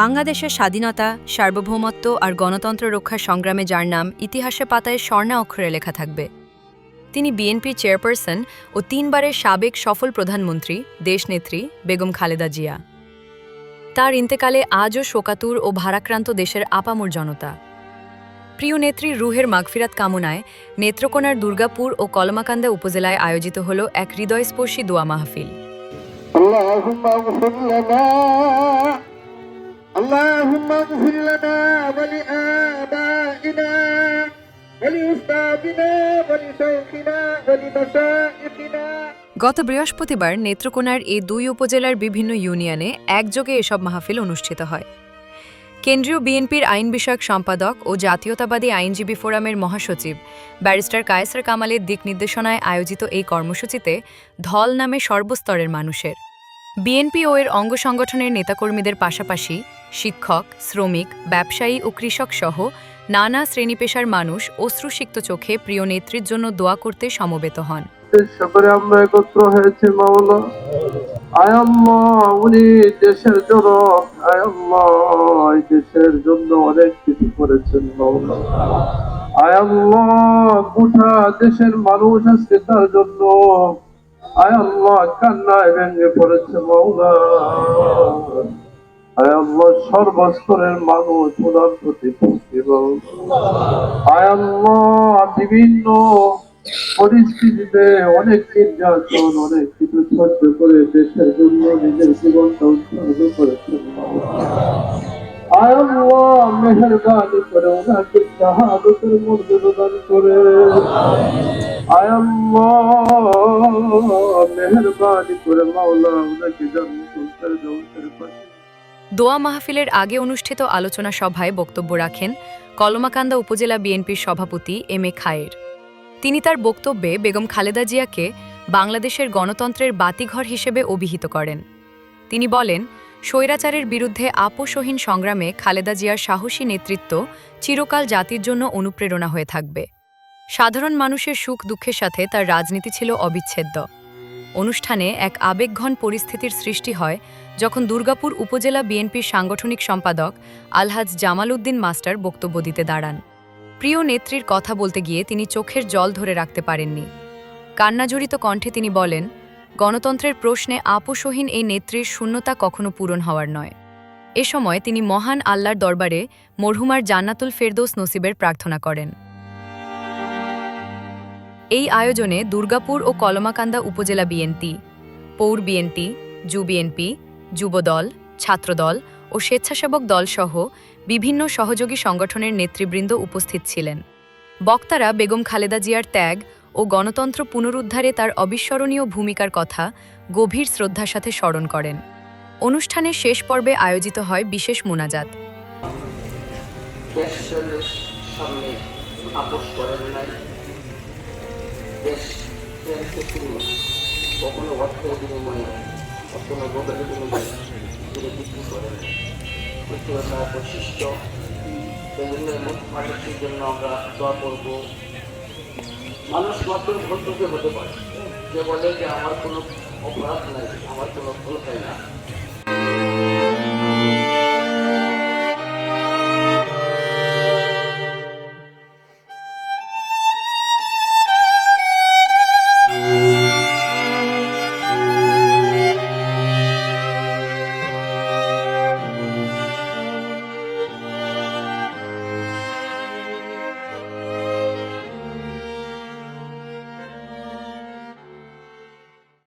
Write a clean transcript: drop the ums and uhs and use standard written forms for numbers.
বাংলাদেশের স্বাধীনতা, সার্বভৌমত্ব আর গণতন্ত্র রক্ষার সংগ্রামে যার নাম ইতিহাসের পাতায় স্বর্ণা অক্ষরে লেখা থাকবে। তিনি বিএনপির চেয়ারপারসন ও ৩ বারের সাবেক সফল প্রধানমন্ত্রী, দেশনেত্রী বেগম খালেদা জিয়া। তার ইন্তেকালে আজও শোকাতুর ও ভারাক্রান্ত দেশের আপামর জনতা। প্রিয় নেত্রীর রুহের মাগফিরাত কামনায় নেত্রকোনার দুর্গাপুর ও কলমাকান্দা উপজেলায় আয়োজিত হল এক হৃদয়স্পর্শী দোয়া মাহফিল। اللهم اغفر لنا ولآبائنا ولأستاذنا ولشيخنا ولمشايخنا। গত বৃহস্পতিবার নেত্রকোনার এই দুই উপজেলার বিভিন্ন ইউনিয়নে একযোগে এসব মাহফিল অনুষ্ঠিত হয়। কেন্দ্রীয় বিএনপির আইন বিষয়ক সম্পাদক ও জাতীয়তাবাদী আইনজীবী ফোরামের মহাসচিব ব্যারিস্টার কায়েসার কামালের দিক নির্দেশনায় আয়োজিত এই কর্মসূচিতে ধল নামে সর্বস্তরের মানুষের, বিএনপি ও এর অঙ্গ সংগঠনের নেতাকর্মীদের পাশাপাশি শিক্ষক, শ্রমিক, ব্যবসায়ী ও কৃষক সহ নানা শ্রেণী-পেশার মানুষ অশ্রুসিক্ত চোখে প্রিয় নেত্রীর জন্য দোয়া করতে সমবেত হন। সকলে আমরা একত্র হয়েছি মাওলা, আয় আল্লাহ উনি দেশের জন্য, আয় আল্লাহ এই দেশের জন্য অনেক কিছু করেছেন মাওলা, আয় আল্লাহ গোটা দেশের মানুষ আজকে তার জন্য আয় আল্লাহ কান্নায় ভেঙে পড়েছে মাওলা, আয় আল্লাহ সর্বস্তরের মানুষ ওনার প্রতি আয় আল্লাহ বিভিন্ন পরিস্থিতিতে অনেক নির্যাতন, অনেক কিছু সহ্য করে দেশের জন্য নিজের জীবনটা উৎসর্গ করেছেন। আয় আল্লাহ মেহেরবানি করে ওনাকে শাহাদাতের মর্যাদা দান করে, আয় আল্লাহ মেহেরবানি করে মাওলা ওনাকে জান্নাতুল ফেরদাউসের পাশে। দোয়া মাহফিলের আগে অনুষ্ঠিত আলোচনা সভায় বক্তব্য রাখেন কলমাকান্দা উপজেলা বিএনপির সভাপতি এম এ খায়ের। তিনি তার বক্তব্যে বেগম খালেদা জিয়াকে বাংলাদেশের গণতন্ত্রের বাতিঘর হিসেবে অভিহিত করেন। তিনি বলেন, স্বৈরাচারের বিরুদ্ধে আপোষহীন সংগ্রামে খালেদা জিয়ার সাহসী নেতৃত্ব চিরকাল জাতির জন্য অনুপ্রেরণা হয়ে থাকবে। সাধারণ মানুষের সুখ দুঃখের সাথে তার রাজনীতি ছিল অবিচ্ছেদ্য। অনুষ্ঠানে এক আবেগঘন পরিস্থিতির সৃষ্টি হয় যখন দুর্গাপুর উপজেলা বিএনপির সাংগঠনিক সম্পাদক আলহাজ জামাল উদ্দিন মাস্টার বক্তব্য দিতে দাঁড়ান। প্রিয় নেত্রীর কথা বলতে গিয়ে তিনি চোখের জল ধরে রাখতে পারেননি। কান্নাজড়িত কণ্ঠে তিনি বলেন, গণতন্ত্রের প্রশ্নে আপোষহীন এই নেত্রীর শূন্যতা কখনো পূরণ হওয়ার নয়। এ সময় তিনি মহান আল্লাহর দরবারে মরহুমার জান্নাতুল ফেরদৌস নসিবের প্রার্থনা করেন। এই আয়োজনে দুর্গাপুর ও কলমাকান্দা উপজেলা বিএনপি, পৌর বিএনপি, বিএনপি, যুবদল, ছাত্রদল ও স্বেচ্ছাসেবক দলসহ বিভিন্ন সহযোগী সংগঠনের নেতৃবৃন্দ উপস্থিত ছিলেন। বক্তারা বেগম খালেদা জিয়ার ত্যাগ ও গণতন্ত্র পুনরুদ্ধারে তার অবিস্মরণীয় ভূমিকার কথা গভীর শ্রদ্ধার সাথে স্মরণ করেন। অনুষ্ঠানের শেষ পর্বে আয়োজিত হয় বিশেষ মোনাজাত। কখনো অর্থের বিনিময়ে, কখনো ভোগের বিনিময়ে তিনি বিক্রি করেন। প্রত্যেকটা বৈশিষ্ট্য বিভিন্ন মানুষের জন্য আমরা দোয়া করব। মানুষ মাত্র ভর্তুকে হতে পারে, যে বলে যে আমার কোনো অপরাধ নাই, আমার কোনো ভুল হয় না।